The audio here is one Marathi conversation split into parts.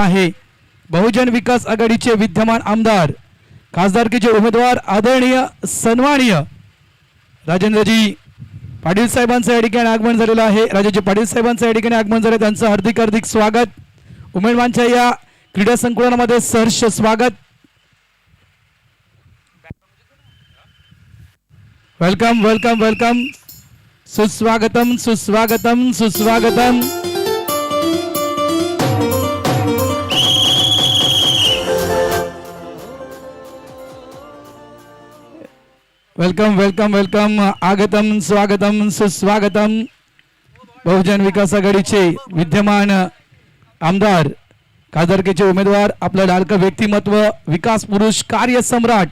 आहे। बहुजन विकास आघाडीचे विद्यमान आमदार खासदारकीचे उमेदवार आदरणीय सन्माननीय राजेंद्रजी पाटील साहेबांचं या ठिकाणी आगमन झालेलं आहे। राजेजी पाटील साहेबांचं या ठिकाणी आगमन झाले, त्यांचं हार्दिक हार्दिक स्वागत। उमेदवारांच्या या क्रीडा संकुलामध्ये सहर्ष स्वागत। वेलकम वेलकम वेलकम, सुस्वागतम सुस्वागतम सुस्वागतम। वेलकम वेलकम वेलकम, आगतम स्वागतम सुस्वागतम। बहुजन विकास आघाडीचे विद्यमान आमदार खासदारकीचे उमेदवार, आपलं लाडकं व्यक्तिमत्व, विकास पुरुष, कार्य सम्राट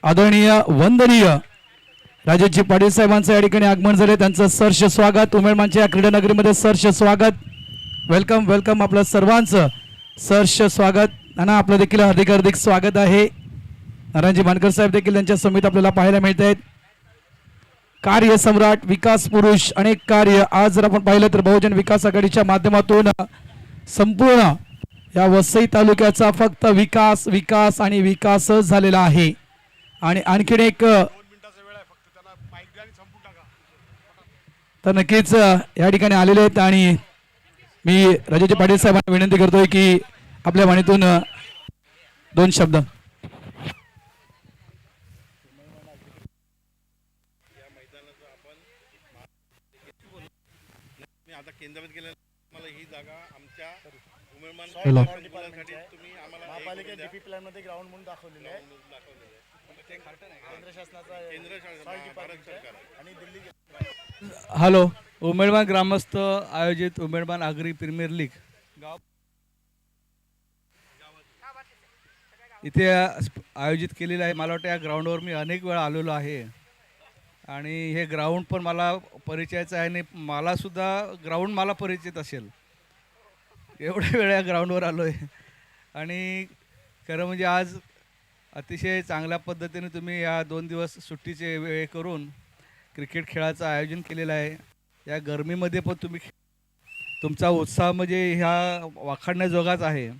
आदरणीय वंदनीय राजेजी पाटील साहेबांचं या ठिकाणी आगमन झाले, त्यांचं सहर्ष स्वागत। उमेदवारांच्या या क्रीडा नगरीमध्ये सहर्ष स्वागत। वेलकम वेलकम, आपलं सर्वांचं सहर्ष स्वागत। नाना आपलं देखील हार्दिक हार्दिक स्वागत आहे। नारायणजी मानकर साहेब देखील त्यांच्या समितीत आपल्याला पाहायला मिळत आहेत। कार्य सम्राट, विकास पुरुष, अनेक कार्य। आज जर आपण पाहिलं तर बहुजन विकास आघाडीच्या माध्यमातून संपूर्ण या वसई तालुक्याचा फक्त विकास विकास आणि विकासच झालेला आहे। आणि आणखीन एक तर नक्कीच या ठिकाणी आलेले आहेत आणि मी राजेजी पाटील साहेबांना विनंती करतोय की आपल्या वाणीतून दोन शब्द। आता केंद्रात गेल्या मला ही जागा आमच्या उमेदवार तुम्ही आम्हाला महापालिका डीपी प्लॅन मध्ये ग्राउंड म्हणून दाखवलेलं आहे। केंद्र शासनाचा भारत सरकार आणि दिल्ली। हॅलो, उमेदवार ग्रामस्थ आयोजित उमेदवार आगरी प्रीमियर लीग गाव इथे आयोजित केलेलं आहे। मला वाटतं या ग्राउंडवर मी अनेक वेळा आलेलो आहे आणि हे ग्राउंड पण मला परिचयाचं आहे आणि मला सुद्धा ग्राउंड मला परिचित असेल, एवढ्या वेळा ग्राउंडवर आलो आहे। आणि खरं म्हणजे आज अतिशय चांगल्या पद्धतीने तुम्ही या 2 दिवस सुट्टीचे वेळ करून क्रिकेट खेळाचं आयोजन केलेलं आहे। या गरमीमध्ये पण तुम्ही तुमचा उत्साह म्हणजे ह्या वाखाणण्याजोगाच आहे।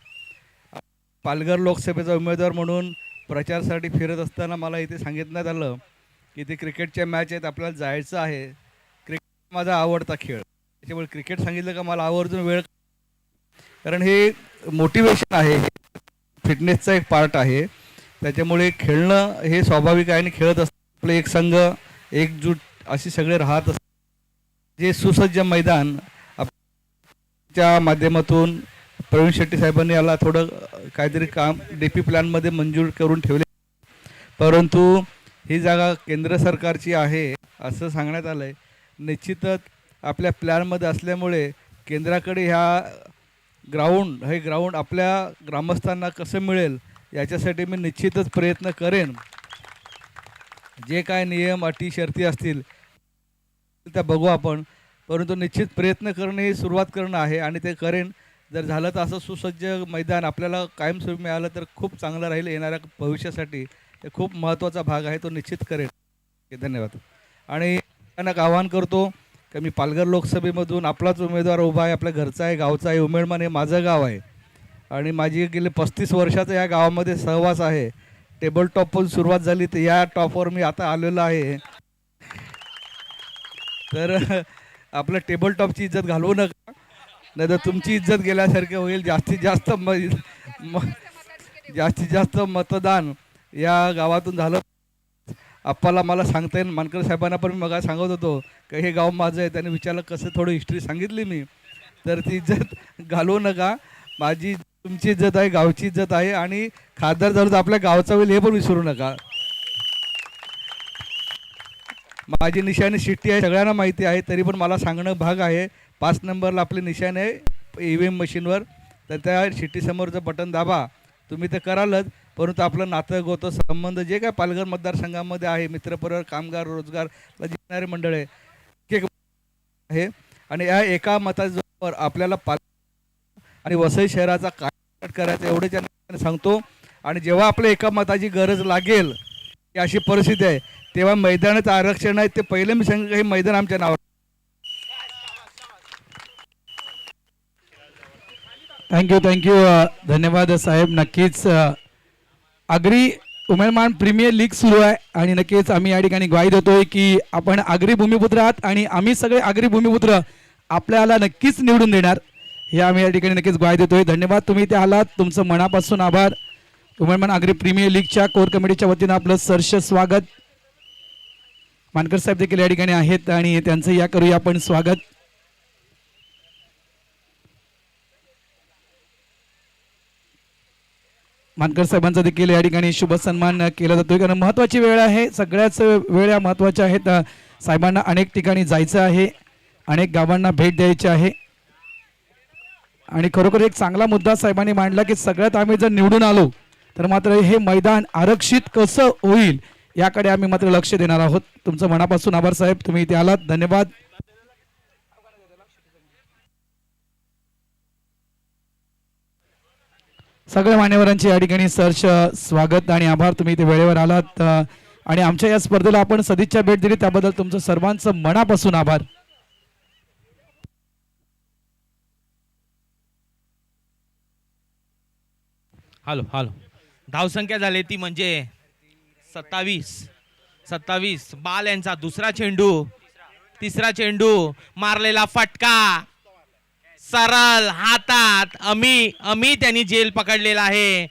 पालघर लोकसभेचा उमेदवार म्हणून प्रचारासाठी फिरत असताना मला इथे सांगितण्यात आलं की इथे क्रिकेटच्या मॅच आहेत, आपल्याला जायचं आहे। क्रिकेट माझा आवडता खेळ, त्याच्यामुळे क्रिकेट सांगितलं का मला आवर्जून वेळ, कारण हे मोटिवेशन आहे, फिटनेसचा एक पार्ट आहे। त्याच्यामुळे खेळणं हे स्वाभाविक आहे आणि खेळत असतं आपलं एक संघ एकजूट अशी सगळे राहत असतात। जे सुसज्ज मैदान च्या माध्यमातून प्रवीण शेट्टी साहेबांनी याला थोडं काहीतरी काम डीपी प्लॅनमध्ये मंजूर करून ठेवले, परंतु ही जागा केंद्र सरकारची आहे असं सांगण्यात आलं आहे। निश्चितच आपल्या प्लॅनमध्ये असल्यामुळे केंद्राकडे हे ग्राउंड आपल्या ग्रामस्थांना कसं मिळेल याच्यासाठी मी निश्चितच प्रयत्न करेन। जे काय नियम अटी शर्ती असतील त्या बघू आपण, परंतु निश्चित प्रयत्न करणं ही सुरुवात करणं आहे आणि ते करेन। जर झालं तर असं सुसज्ज मैदान आपल्याला कायमस्वरूपी मिळालं तर खूप चांगलं राहील, येणाऱ्या भविष्यासाठी ते खूप महत्त्वाचा भाग आहे, तो निश्चित करेन। धन्यवाद। आणि त्यांना आवाहन करतो की मी पालघर लोकसभेमधून आपलाच उमेदवार उभा आहे, आपल्या घरचा आहे, गावचा आहे। उमेदवार हे माझं गाव आहे आणि माझी गेले 35 वर्षाचा या गावामध्ये सहवास आहे। टेबल टॉपपासून सुरुवात झाली तर या टॉपवर मी आता आलेलो आहे। तर आपलं टेबल टॉपची इज्जत घालवू नका, नाही तर तुमची इज्जत गेल्यासारखं होईल। जास्तीत जास्त मतदान या गावातून झालं आपल्याला मला सांगता येईल। मानकर साहेबांना पण मी मग सांगत होतो की हे गाव माझं आहे, त्यांनी विचारलं कसं, थोडी हिस्ट्री सांगितली मी, तर ती इज्जत घालवू नका। माझी तुमची इज्जत आहे, गावची इज्जत आहे आणि खासदार झालं तर आपल्या गावचा होईल हे पण विसरू नका। माझी निशाणी शिट्टी आहे, सगळ्यांना माहिती आहे, तरी पण मला सांगणं भाग आहे। 5 नंबरला आपली निशाण आहे EVM मशीनवर, तर त्या शिट्टीसमोरचं बटन दाबा, तुम्ही तर करालच, परंतु आपलं नातं गोतं संबंध जे काय पालघर मतदारसंघामध्ये आहे, मित्रपरिवार, कामगार, रोजगारला जिंकणारे मंडळ आहे आणि या एका मतावर आपल्याला आणि वसई शहराचा काय करायचा एवढे त्यांना सांगतो। आणि जेव्हा आपल्या एका मताची गरज लागेल अशी परिस्थिती आहे तेव्हा मैदानाचं आरक्षण आहे ते पहिले मी सांगितलं, हे मैदान आमच्या नावावर। थँक्यू धन्यवाद साहेब. नक्कीच आगरी उमेदमान प्रीमियर लीग सुरू आहे आणि नक्कीच आम्ही या ठिकाणी ग्वाही देतोय की आपण आगरी भूमिपुत्र आहात आणि आम्ही सगळे आगरी भूमिपुत्र आपल्याला नक्कीच निवडून देणार हे आम्ही या ठिकाणी नक्कीच ग्वाही देतोय. धन्यवाद, तुम्ही इथे आलात, तुमचं मनापासून आभार. उमेदमान आगरी प्रीमियर लीगच्या कोर कमिटीच्या वतीनं आपलं सहर्ष स्वागत. मानकर साहेब देखील या ठिकाणी आहेत आणि त्यांचं या करूया आपण स्वागत. मानकर साहेबांचा देखील या ठिकाणी शुभ सन्मान केला जातोय कारण महत्वाची वेळ आहे. सगळ्याच वेळ या महत्वाच्या आहेत. साहेबांना अनेक ठिकाणी जायचं आहे, अनेक गावांना भेट द्यायची आहे आणि खरोखर एक चांगला मुद्दा साहेबांनी मांडला की सगळ्यात आम्ही जर निवडून आलो तर मात्र हे मैदान आरक्षित कसं होईल याकडे आम्ही मात्र लक्ष देणार आहोत. तुमचं मनापासून आभार साहेब, तुम्ही इथे आलात, धन्यवाद. सगळ्या मान्यवरांचे या ठिकाणी सहर्ष स्वागत आणि आभार, तुम्ही इथे वेळेवर आलात आणि आमच्या या स्पर्धेला आपण सदिच्छा भेट दिली त्याबद्दल तुमचं सर्वांचं मनापासून आभार. हॅलो हॅलो धावसंख्या झाली ती म्हणजे 27 बाल यांचा दुसरा चेंडू, तिसरा चेंडू, मारलेला फटका सरळ हातात. अमी त्यांनी जेल पकडलेला आहे.